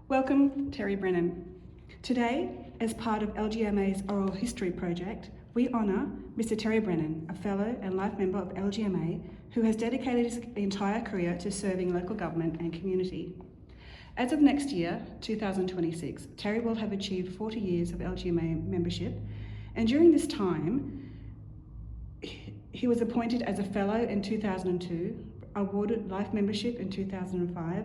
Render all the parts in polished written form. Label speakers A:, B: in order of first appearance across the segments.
A: Welcome, Terry Brennan. Today, as part of LGMA's Oral History Project, we honour Mr. Terry Brennan, a fellow and life member of LGMA who has dedicated his entire career to serving local government and community. As of next year, 2026, Terry will have achieved 40 years of LGMA membership, and during this time, he was appointed as a fellow in 2002, awarded life membership in 2005,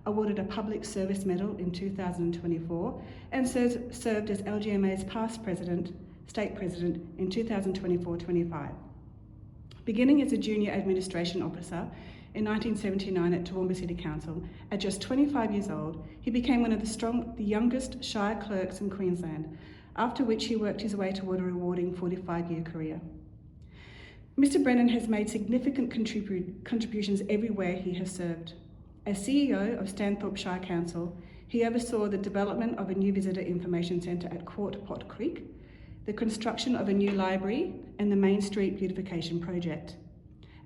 A: awarded a public service medal in 2024, and served as LGMA's past president, state president in 2024-25. Beginning as a junior administration officer in 1979 at Toowoomba City Council, at just 25 years old, he became one of the youngest Shire clerks in Queensland, after which he worked his way toward a rewarding 45-year career. Mr. Brennan has made significant contributions everywhere he has served. As CEO of Stanthorpe Shire Council, he oversaw the development of a new visitor information centre at Quart Pot Creek, the construction of a new library, and the Main Street beautification project.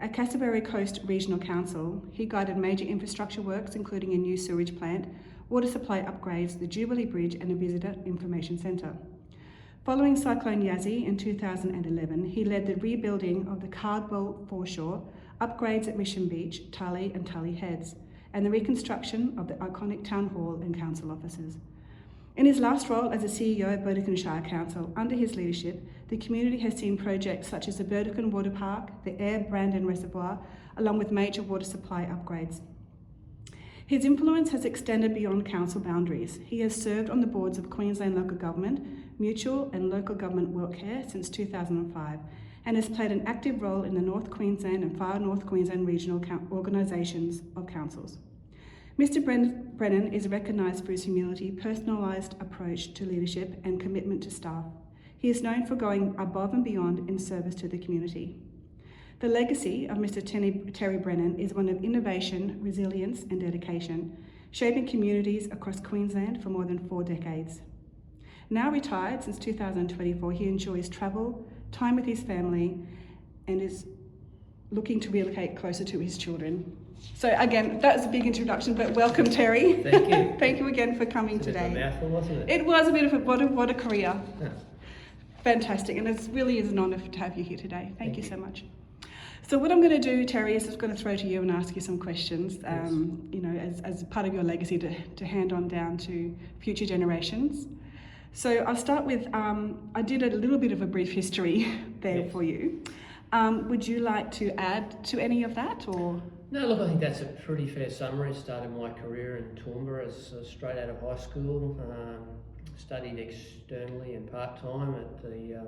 A: At Cassowary Coast Regional Council, he guided major infrastructure works including a new sewage plant, water supply upgrades, the Jubilee Bridge and a visitor information centre. Following Cyclone Yazzie in 2011, he led the rebuilding of the Cardwell foreshore, upgrades at Mission Beach, Tully and Tully Heads, and the reconstruction of the iconic Town Hall and council offices. In his last role as a CEO of Burdekin Shire Council, under his leadership, the community has seen projects such as the Burdekin Water Park, the Air Brandon Reservoir, along with major water supply upgrades. His influence has extended beyond council boundaries. He has served on the boards of Queensland Local Government, Mutual and Local Government WorkCare since 2005, and has played an active role in the North Queensland and Far North Queensland regional organisations of councils. Mr. Brennan is recognised for his humility, personalised approach to leadership and commitment to staff. He is known for going above and beyond in service to the community. The legacy of Mr. Terry Brennan is one of innovation, resilience and dedication, shaping communities across Queensland for more than 4 decades. Now retired since 2024, he enjoys travel, time with his family, and is looking to relocate closer to his children. So again, that's a big introduction, but welcome, Terry.
B: Thank you.
A: Thank you again for coming today.
B: It was a mouthful, wasn't it?
A: It was a bit of what a career.
B: Yeah.
A: Fantastic, and it really is an honour to have you here today. Thank you so much. So what I'm going to do, Terry, is just going to throw to you and ask you some questions,
B: Yes.
A: you know, as part of your legacy to hand on down to future generations. So I'll start with, I did a little bit of a brief history there
B: Yes.
A: for you. Would you like to add to any of that, or?
B: No, look, I think that's a pretty fair summary. Started my career in Toowoomba as straight out of high school. Studied externally and part-time at the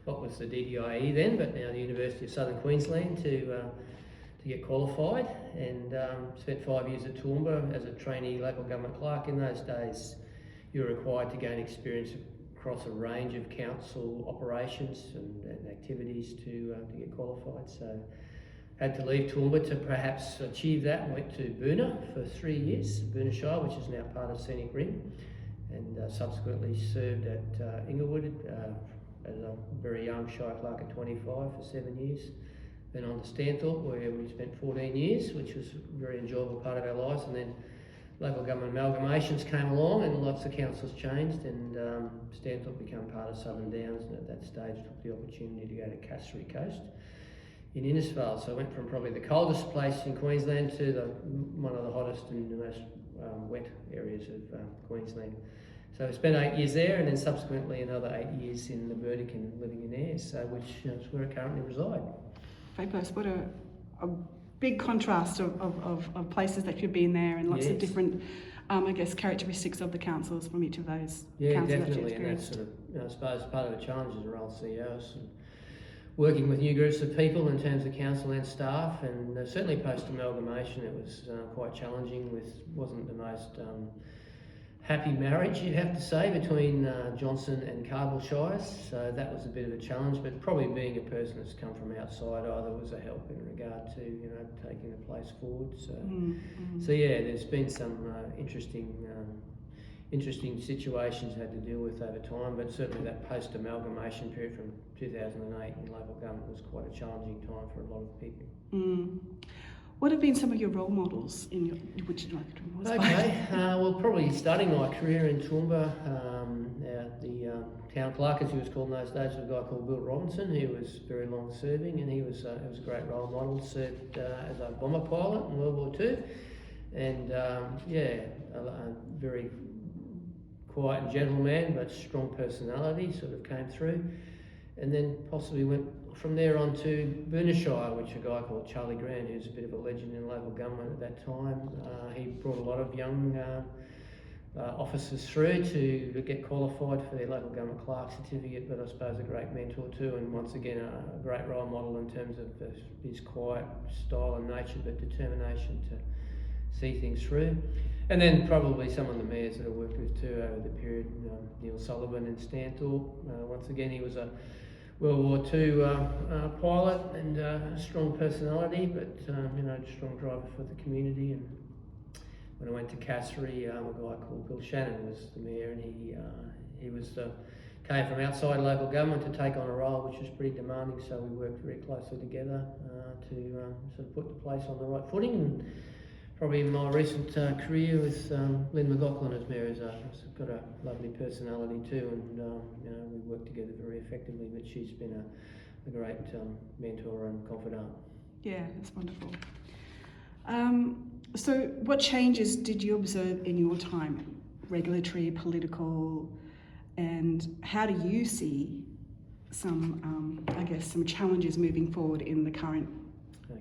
B: what was the DDIE then, but now the University of Southern Queensland to get qualified, and spent 5 years at Toowoomba as a trainee local government clerk. In those days, you were required to gain experience across a range of council operations and activities to get qualified. So had to leave Toowoomba to perhaps achieve that, and went to Boona for 3 years, Boona Shire, which is now part of Scenic Rim, and subsequently served at Inglewood as a very young Shire clerk at 25 for 7 years. Then on to Stanthorpe, where we spent 14 years, which was a very enjoyable part of our lives, and then local government amalgamations came along and lots of councils changed, and Stanthorpe became part of Southern Downs, and at that stage took the opportunity to go to Cassowary Coast in Innisfail. So I went from probably the coldest place in Queensland to one of the hottest and the most wet areas of Queensland. So I spent 8 years there, and then subsequently another 8 years in the Burdekin living in Ayers, which is where I currently reside.
A: Fabulous. What a big contrast of places that you've been there, and lots of different, I guess, characteristics of the councils from each of those.
B: Yeah,
A: councils
B: definitely, and that's sort of, I suppose, part of the challenge as a role CEOs, and working with new groups of people in terms of council and staff, and certainly post amalgamation, it was quite challenging. Wasn't the most happy marriage, you'd have to say, between Johnson and Cardwell Shires, so that was a bit of a challenge, but probably being a person that's come from outside either was a help in regard to, taking the place forward. So yeah, there's been some interesting situations had to deal with over time, but certainly that post-amalgamation period from 2008 in local government was quite a challenging time for a lot of people.
A: What have been some of your role models in your, which you like to
B: Okay, well, probably starting my career in Toowoomba, the town clerk, as he was called in those days, was a guy called Bill Robinson. He was very long serving, and he was a great role model. Served as a bomber pilot in World War II, and a very quiet and gentle man, but strong personality. Sort of came through, and then possibly went from there on to Burnishire, which a guy called Charlie Grant, who's a bit of a legend in local government at that time. He brought a lot of young officers through to get qualified for their local government clerk certificate, but I suppose a great mentor too, and once again a great role model in terms of his quiet style and nature, but determination to see things through. And then probably some of the mayors that I worked with too over the period, Neil Sullivan and Stanthorpe. Once again, he was a World War II pilot and a strong personality, but strong driver for the community. And when I went to Cassery, a guy called Bill Shannon was the mayor, and he came from outside local government to take on a role which was pretty demanding. So we worked very closely together to sort of put the place on the right footing. And probably in my recent career with Lynn McLaughlin as mayor, has got a lovely personality too, and we work together very effectively. But she's been a great mentor and confidant.
A: Yeah, that's wonderful. So what changes did you observe in your time, regulatory, political, and how do you see some challenges moving forward in the current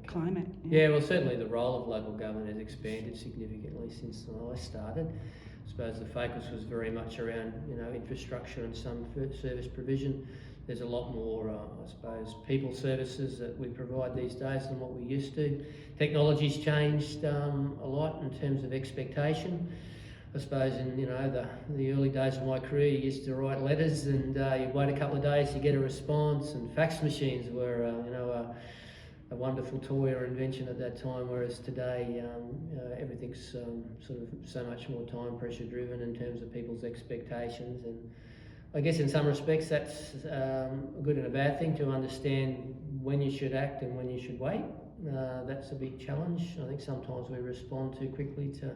A: climate?
B: Yeah, well, certainly the role of local government has expanded significantly since I started. I suppose the focus was very much around, infrastructure and some service provision. There's a lot more, people services that we provide these days than what we used to. Technology's changed a lot in terms of expectation. I suppose in the early days of my career, you used to write letters and you'd wait a couple of days to get a response, and fax machines were a wonderful toy or invention at that time, whereas today everything's sort of so much more time pressure driven in terms of people's expectations. And I guess in some respects that's a good and a bad thing, to understand when you should act and when you should wait. That's a big challenge. I think sometimes we respond too quickly to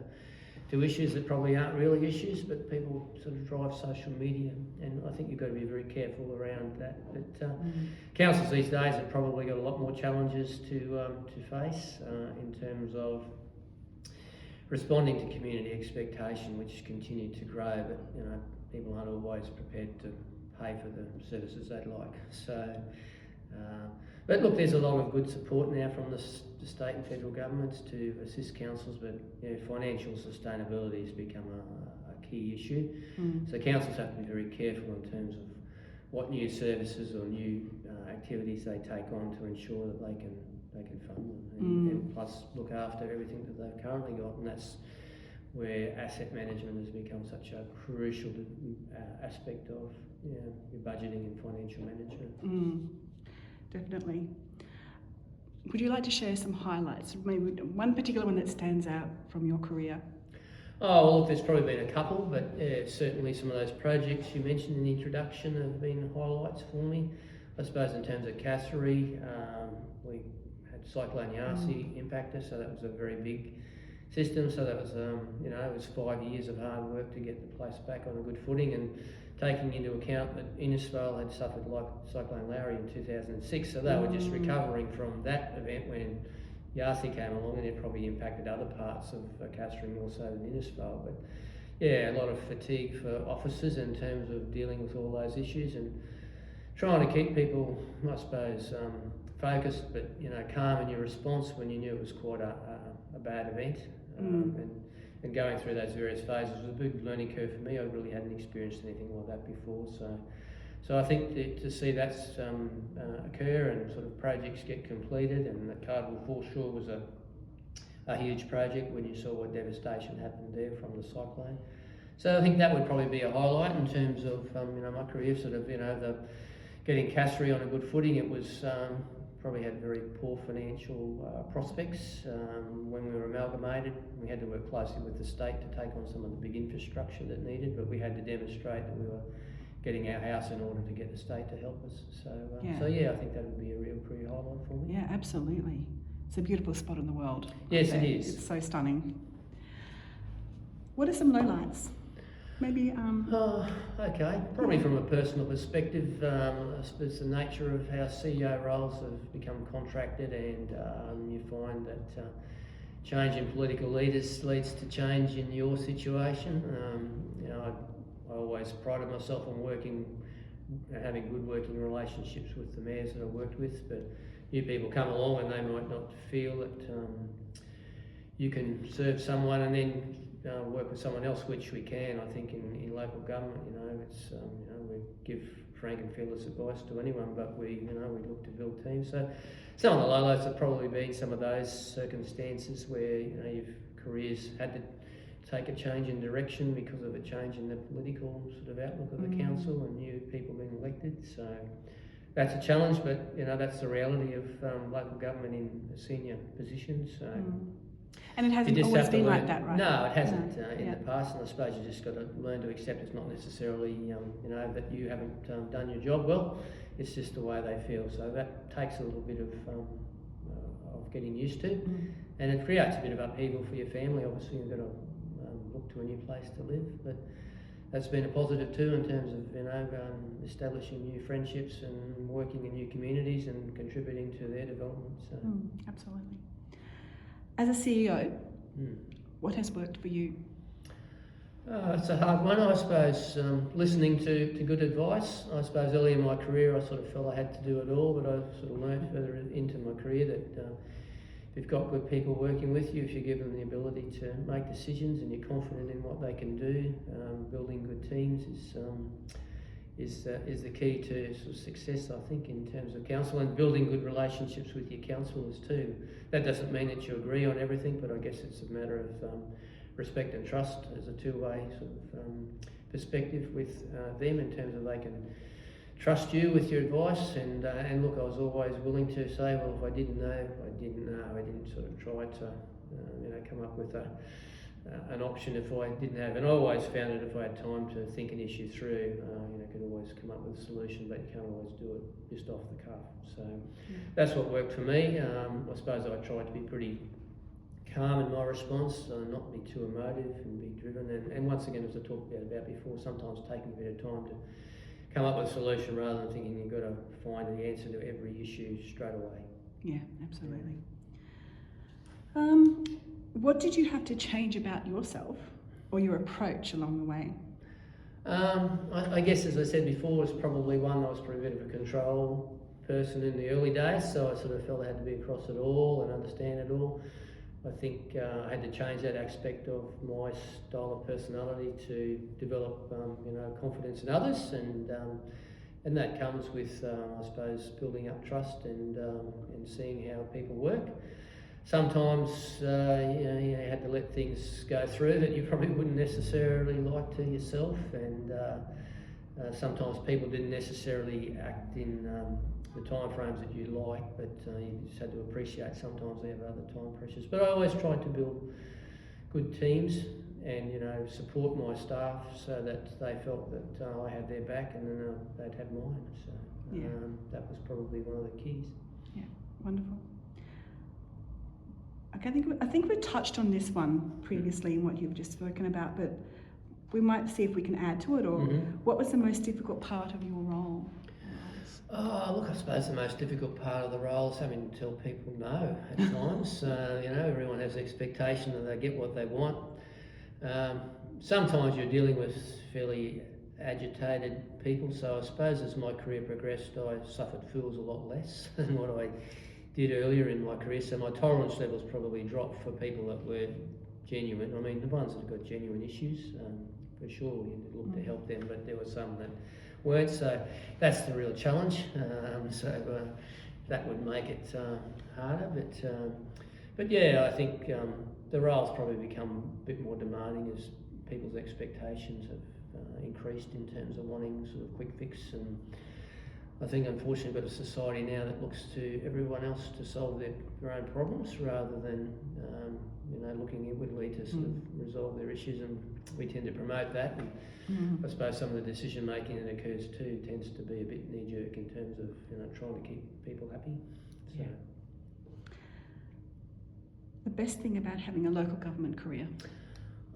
B: issues that probably aren't really issues, but people sort of drive social media, and I think you've got to be very careful around that. But councils these days have probably got a lot more challenges to face in terms of responding to community expectation, which continued to grow, but people aren't always prepared to pay for the services they'd like. So, but look, there's a lot of good support now from the state and federal governments to assist councils, but financial sustainability has become a key issue. So councils have to be very careful in terms of what new services or new activities they take on to ensure that they can fund them, and plus look after everything that they've currently got, and that's where asset management has become such a crucial aspect of your budgeting and financial management.
A: Definitely. Would you like to share some highlights, maybe one particular one that stands out from your career?
B: Oh, well, look, there's probably been a couple, but certainly some of those projects you mentioned in the introduction have been highlights for me. I suppose in terms of Cassery, we had Cyclone Yasi impact us, so that was a very big system. So that was, it was 5 years of hard work to get the place back on a good footing, and taking into account that Innisfail had suffered like Cyclone Larry in 2006, so they were just recovering from that event when Yasi came along, and it probably impacted other parts of Cassery more so than Innisfail. But yeah, a lot of fatigue for officers in terms of dealing with all those issues and trying to keep people, I suppose, focused, but calm in your response when you knew it was quite a bad event. And going through those various phases was a big learning curve for me. I really hadn't experienced anything like that before. So I think to see that occur and sort of projects get completed, and the Cardwell Foreshore was a huge project when you saw what devastation happened there from the cyclone. So I think that would probably be a highlight in terms of my career, sort of the getting Cassery on a good footing. It was probably had very poor financial prospects when we were amalgamated. We had to work closely with the state to take on some of the big infrastructure that needed, but we had to demonstrate that we were getting our house in order to get the state to help us. So I think that would be a real career highlight for me.
A: Yeah, absolutely. It's a beautiful spot in the world.
B: Yes, it is.
A: It's so stunning. What are some lowlights? Maybe.
B: Okay. Probably from a personal perspective, I suppose the nature of how CEO roles have become contracted, and you find that change in political leaders leads to change in your situation. I always prided myself on having good working relationships with the mayors that I worked with, but new people come along and they might not feel that you can serve someone and then work with someone else, which we can. I think in local government, it's we give frank and fearless advice to anyone, but we look to build teams. So some of the lowlights have probably been some of those circumstances where your careers had to take a change in direction because of a change in the political sort of outlook of the council and new people being elected. So that's a challenge, but that's the reality of local government in senior positions. So.
A: And it hasn't always been like that, right?
B: No, it hasn't in the past, and I suppose you just got to learn to accept it's not necessarily that you haven't done your job well. It's just the way they feel. So that takes a little bit of getting used to, and it creates a bit of upheaval for your family. Obviously, you've got to look to a new place to live, but that's been a positive too in terms of establishing new friendships and working in new communities and contributing to their development. So.
A: Absolutely. As a CEO, what has worked for you?
B: It's a hard one, I suppose. Listening to good advice. I suppose early in my career I sort of felt I had to do it all, but I sort of learned further into my career that if you've got good people working with you, if you give them the ability to make decisions and you're confident in what they can do, building good teams is the key to sort of success, I think, in terms of council, and building good relationships with your councillors too. That doesn't mean that you agree on everything, but I guess it's a matter of respect and trust as a two-way sort of perspective with them in terms of they can trust you with your advice, and look, I was always willing to say, well, if I didn't know, I didn't sort of try to come up with an option if I didn't have, and I always found that if I had time to think an issue through, could always come up with a solution, but you can't always do it just off the cuff. So that's what worked for me. I suppose I tried to be pretty calm in my response, not be too emotive and be driven, and once again, as I talked about before, sometimes taking a bit of time to come up with a solution rather than thinking you've got to find the answer to every issue straight away. Yeah,
A: absolutely. What did you have to change about yourself or your approach along the way?
B: I guess, as I said before, it's probably one. I was probably a bit of a control person in the early days, so I sort of felt I had to be across it all and understand it all. I think I had to change that aspect of my style of personality to develop, confidence in others, and that comes with, I suppose, building up trust and seeing how people work. Sometimes you had to let things go through that you probably wouldn't necessarily like to yourself, and sometimes people didn't necessarily act in the time frames that you like, but you just had to appreciate sometimes they have other time pressures. But I always tried to build good teams and support my staff so that they felt that I had their back, and then they'd have mine. So that was probably one of the keys.
A: Yeah, wonderful. Okay, I think we touched on this one previously in what you've just spoken about, but we might see if we can add to it, or what was the most difficult part of your role?
B: Look, I suppose the most difficult part of the role is having to tell people no at times. Everyone has the expectation that they get what they want. Sometimes you're dealing with fairly agitated people, so I suppose as my career progressed, I suffered fools a lot less than what I did earlier in my career, so my tolerance levels probably dropped for people that were genuine. I mean, the ones that have got genuine issues, for sure, we look to help them, but there were some that weren't, so that's the real challenge. That would make it harder, but yeah, I think the role's probably become a bit more demanding as people's expectations have increased in terms of wanting sort of quick fix, and I think unfortunately we've got a society now that looks to everyone else to solve their own problems rather than looking inwardly to sort of resolve their issues, and we tend to promote that, and I suppose some of the decision making that occurs too tends to be a bit knee jerk in terms of trying to keep people happy. So.
A: the best thing about having a local government career?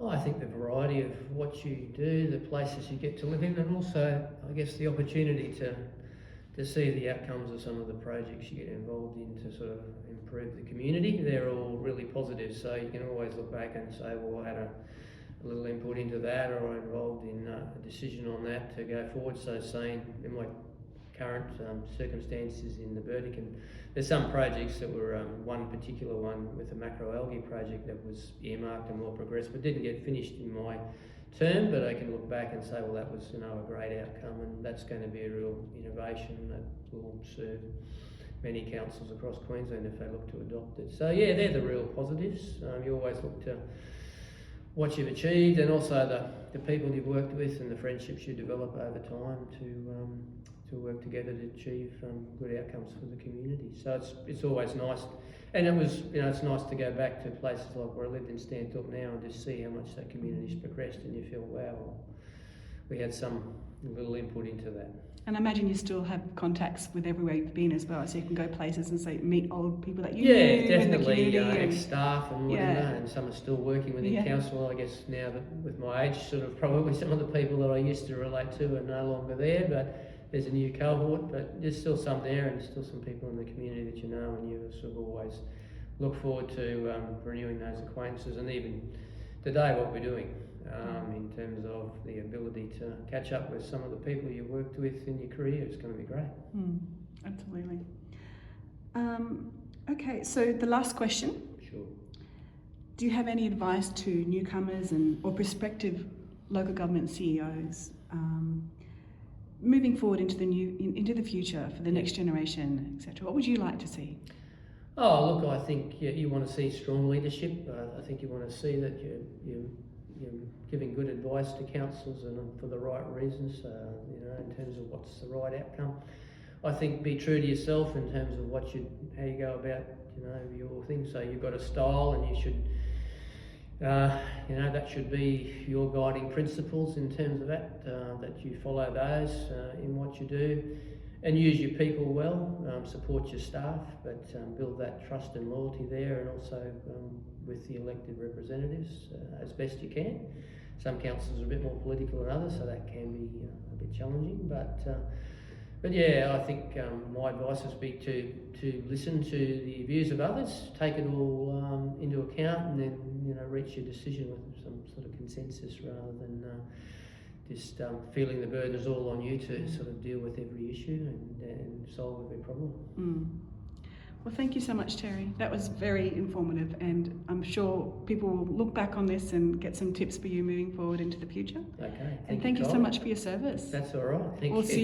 B: Oh, I think the variety of what you do, the places you get to live in, and also, I guess, the opportunity to see the outcomes of some of the projects you get involved in to sort of improve the community. They're all really positive, so you can always look back and say, well, I had a little input into that, or I'm involved in a decision on that to go forward. So saying in my current circumstances in the Burdekin, there's some projects that were, one particular one with the macroalgae project that was earmarked and well progressed, but didn't get finished in my term, but I can look back and say, well, that was, you know, a great outcome, and that's going to be a real innovation that will serve many councils across Queensland if they look to adopt it. So yeah, they're the real positives. You always look to what you've achieved, and also the people you've worked with and the friendships you develop over time to work together to achieve good outcomes for the community. So it's always nice, and it was, you know, it's nice to go back to places like where I lived in Stanthorpe now and just see how much that community's progressed, and you feel, wow, we had some little input into that.
A: And I imagine you still have contacts with everywhere you've been as well, so you can go places and say, meet old people that you knew in the community.
B: Ex-staff and whatever, and some are still working within council. I guess now that with my age, sort of probably some of the people that I used to relate to are no longer there, but there's a new cohort, but there's still some there, and still some people in the community that you know, and you sort of always look forward to renewing those acquaintances. And even today, what we're doing in terms of the ability to catch up with some of the people you worked with in your career is going to be great.
A: Absolutely. Okay, so the last question.
B: Sure.
A: Do you have any advice to newcomers or prospective local government CEOs moving forward into the future for the next generation, etc.? What would you like to see?
B: Oh, look, I think you want to see strong leadership. I think you want to see that you're giving good advice to councils and for the right reasons, you know, in terms of what's the right outcome. I think be true to yourself in terms of how you go about, you know, your thing. So you've got a style, and you should, you know, that should be your guiding principles in terms of that you follow those in what you do, and use your people well, support your staff, but build that trust and loyalty there, and also with the elected representatives as best you can. Some councils are a bit more political than others, so that can be a bit challenging, but yeah, I think my advice would be to listen to the views of others, take it all into account, and then, you know, reach your decision with some sort of consensus rather than just feeling the burden is all on you to sort of deal with every issue and solve every problem.
A: Well, thank you so much, Terry. That was very informative, and I'm sure people will look back on this and get some tips for you moving forward into the future.
B: Okay.
A: Thank you so much for your service.
B: That's all right. Thank you.
A: We'll see